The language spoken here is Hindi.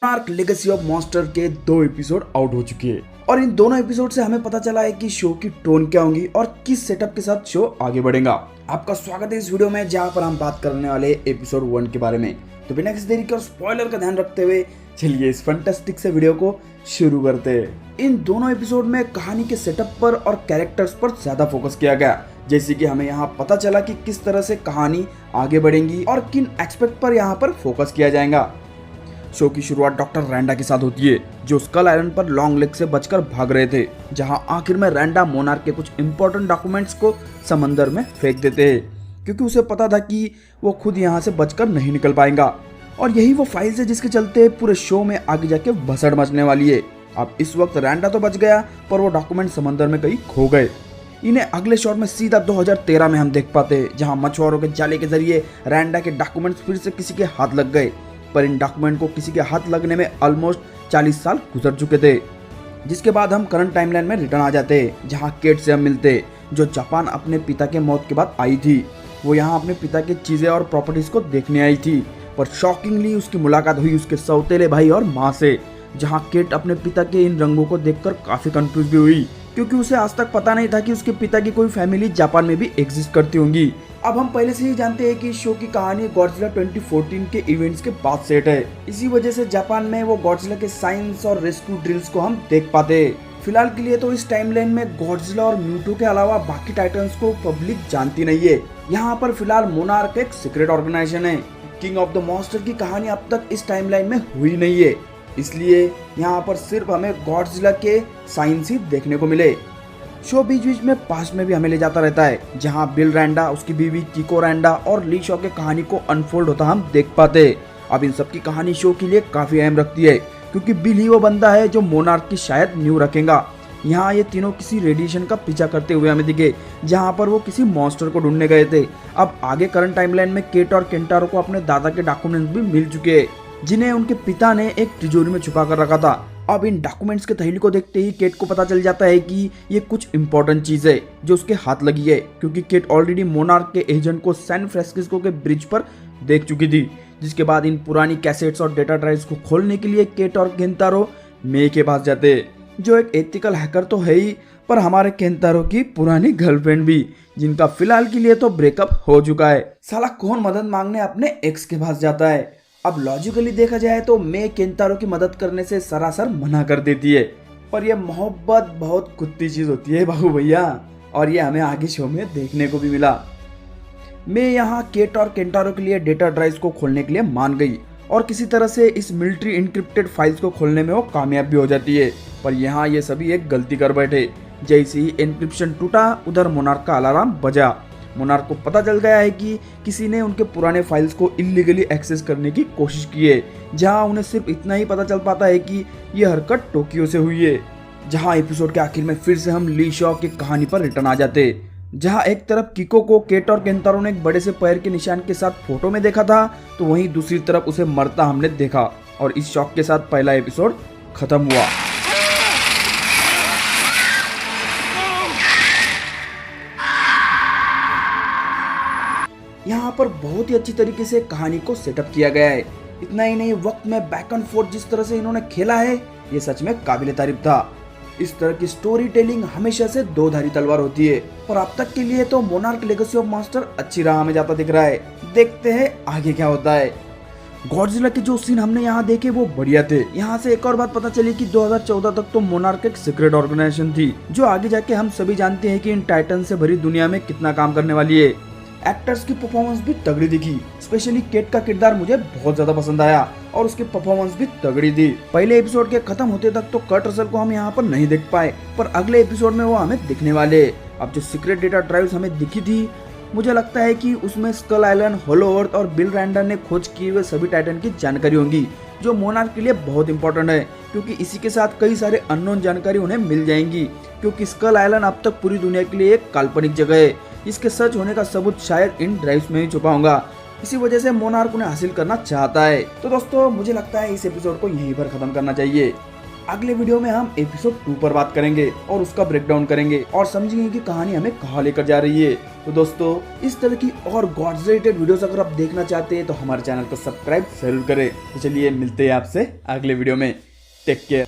आर्क लेगेसी ऑफ मॉन्स्टर के 2 एपिसोड आउट हो चुके हैं और इन दोनों एपिसोड से हमें पता चला है कि शो की टोन क्या होगी और किस सेटअप के साथ शो आगे बढ़ेगा। आपका स्वागत है इस वीडियो में जहां पर हम बात करने वाले एपिसोड 1 के बारे में। तो बिना किसी देरी के और स्पॉइलर का ध्यान रखते हुए चलिए इस फैंटास्टिक से वीडियो को शुरू करते हैं। इन दोनों एपिसोड में कहानी के सेटअप पर और कैरेक्टर्स पर ज्यादा फोकस किया गया, जैसे कि हमें यहाँ पता चला कि किस तरह से कहानी आगे बढ़ेगी और किन एक्सपेक्ट पर यहाँ पर फोकस किया जाएगा। शो की शुरुआत डॉक्टर रैंडा के साथ होती है, जो स्कल आइलैंड पर लॉन्ग लेग से बचकर भाग रहे थे, जहां आखिर में रैंडा मोनार्क के कुछ इंपॉर्टेंट डॉक्यूमेंट्स को समंदर में फेंक देते हैं, क्योंकि उसे पता था कि वो खुद यहां से बचकर नहीं निकल पाएगा। और यही वो फाइल्स है जिसके चलते पूरे शो में आगे जाके भसड़ मचने वाली है। अब इस वक्त रैंडा तो बच गया, पर वो डॉक्यूमेंट समंदर में कहीं खो गए। इन्हें अगले शॉट में सीधा 2013 में हम देख पाते हैं, जहां मछुआरों के जाले के जरिए रैंडा के डॉक्यूमेंट्स फिर से किसी के हाथ लग गए। पर इन डॉक्यूमेंट को किसी के हाथ लगने में ऑलमोस्ट 40 साल गुजर चुके थे। जिसके बाद हम करंट टाइमलाइन में रिटर्न आ जाते हैं, जहां केट से हम मिलते, जो जापान अपने पिता के मौत के बाद आई थी। वो यहाँ अपने पिता की चीजें और प्रॉपर्टीज को देखने आई थी, पर शॉकिंगली उसकी मुलाकात हुई उसके सौतेले भाई और माँ से, जहाँ केट अपने पिता के इन रंगों को देखकर काफी कंफ्यूज भी हुई, क्योंकि उसे आज तक पता नहीं था कि उसके पिता की कोई फैमिली जापान में भी एग्जिस्ट करती होंगी। अब हम पहले से ही जानते हैं कि शो की कहानी गॉडजिला 2014 के इवेंट्स के बाद सेट है। इसी वजह से जापान में वो गॉडजिला के साइंस और रेस्क्यू ड्रिल्स को हम देख पाते हैं। फिलहाल के लिए तो इस टाइमलाइन में गॉडजिला और म्यूटो के अलावा बाकी टाइटन्स को पब्लिक जानती नहीं है। यहाँ पर फिलहाल मोनार्क एक सीक्रेट ऑर्गेनाइजेशन है। किंग ऑफ द मॉन्स्टर की कहानी अब तक इस टाइमलाइन में हुई नहीं है, इसलिए यहाँ पर सिर्फ हमें गॉडजिला के साइंस ही देखने को मिले। शो बीच बीच में पास्ट में भी हमें ले जाता रहता है, जहाँ बिल रैंडा, उसकी बीवी किको रैंडा और ली शॉ के कहानी को अनफोल्ड होता हम देख पाते। अब इन सब की कहानी शो के लिए काफी अहम रखती है, क्योंकि बिल ही वो बंदा है जो मोनार्क की शायद न्यू रखेगा। यहाँ ये तीनों किसी रेडिएशन का पीछा करते हुए हमें दिखे, जहाँ पर वो किसी मॉन्स्टर को ढूंढने गए थे। अब आगे करंट टाइमलाइन में केट और केंटारो को अपने दादा के डॉक्यूमेंट्स भी मिल चुके हैं, जिन्हें उनके पिता ने एक तिजोरी में छुपा कर रखा था। अब इन डॉक्यूमेंट्स के थैली को देखते ही केट को पता चल जाता है कि ये कुछ इंपॉर्टेंट चीज है जो उसके हाथ लगी है, क्योंकि केट ऑलरेडी मोनार्क के एजेंट को सैन फ्रांसिस्को के ब्रिज पर देख चुकी थी। जिसके बाद इन पुरानी कैसेट्स और डेटा ड्राइव्स को खोलने के लिए केट और केंतारो मे के पास जाते, जो एक एथिकल हैकर तो है ही, पर हमारे केंतारो की पुरानी गर्लफ्रेंड भी, जिनका फिलहाल के लिए तो ब्रेकअप हो चुका है। साला कौन मदद मांगने अपने एक्स के पास जाता है। अब लॉजिकली देखा जाए तो मे केंतारो की मदद करने से सरासर मना कर देती है, पर यह मोहब्बत बहुत कुत्ती चीज होती है बाबू भैया, और ये हमें आगे शो में देखने को भी मिला। मे यहाँ केट और केंटारो के लिए डेटा ड्राइव्स को खोलने के लिए मान गई और किसी तरह से इस मिलिट्री इनक्रिप्टेड फाइल्स को खोलने में वो कामयाब भी हो जाती है। पर यहाँ ये सभी एक गलती कर बैठे। जैसे ही एन्क्रिप्शन टूटा, उधर मोनार्क का अलार्म बजा। मोनार्क को पता चल गया है कि किसी ने उनके पुराने फाइल्स को इलीगली एक्सेस करने की कोशिश की है, जहां उन्हें सिर्फ इतना ही पता चल पाता है कि यह हरकत टोक्यो से हुई है। जहां एपिसोड के आखिर में फिर से हम ली शॉ की कहानी पर रिटर्न आ जाते, जहां एक तरफ किको को केट और केंतारो ने एक बड़े से पैर के निशान के साथ फोटो में देखा था, तो वहीं दूसरी तरफ उसे मरता हमने देखा, और इस शॉक के साथ पहला एपिसोड खत्म हुआ। यहाँ पर बहुत ही अच्छी तरीके से कहानी को सेटअप किया गया है। इतना ही नहीं, वक्त में बैक एंड फोर्थ जिस तरह से इन्होंने खेला है, ये सच में काबिले तारीफ था। इस तरह की स्टोरी टेलिंग हमेशा से दो धारी तलवार होती है, पर अब तक के लिए तो मोनार्क लेगेसी ऑफ मॉन्स्टर अच्छी राह में जाता दिख रहा है। देखते हैं आगे क्या होता है। गॉडजिला के जो सीन हमने यहाँ देखे वो बढ़िया थे। यहाँ से एक और बात पता चली कि 2014 तक तो मोनार्क एक सीक्रेट ऑर्गेनाइजेशन थी, जो आगे जाके हम सभी जानते हैं कि इन टाइटन से भरी दुनिया में कितना काम करने वाली है। एक्टर्स की परफॉर्मेंस भी तगड़ी दिखी, स्पेशली केट का किरदार मुझे बहुत ज्यादा पसंद आया और उसकी परफॉर्मेंस भी तगड़ी थी। पहले एपिसोड के खत्म होते तक तो कर्ट रसल को हम यहाँ पर नहीं देख पाए, पर अगले एपिसोड में वो हमें दिखने वाले। अब जो सीक्रेट डेटा ड्राइव्स हमें दिखी थी, मुझे लगता है कि उसमें स्कल आइलैंड, होलो अर्थ और बिल रैंडर ने खोज किए हुए सभी टाइटन की जानकारी होंगी, जो मोनार्क के लिए बहुत इंपॉर्टेंट है, क्योंकि इसी के साथ कई सारे अननोन जानकारी उन्हें मिल जाएंगी, क्योंकि स्कल आइलैंड अब तक पूरी दुनिया के लिए एक काल्पनिक जगह है। इसके सच होने का सबूत शायद इन ड्राइव्स में ही छुपा होगा। इसी वजह से मोनार्क उन्हें हासिल करना चाहता है। तो दोस्तों, मुझे लगता है इस एपिसोड को यहीं पर खत्म करना चाहिए। अगले वीडियो में हम एपिसोड 2 पर बात करेंगे और उसका ब्रेक डाउन करेंगे और समझेंगे कि कहानी हमें कहाँ लेकर जा रही है। तो दोस्तों, इस तरह की और गॉड्स रिलेटेड वीडियोस अगर आप देखना चाहते हैं तो हमारे चैनल को सब्सक्राइब जरूर करें। तो चलिए मिलते हैं आपसे अगले वीडियो में। Take care.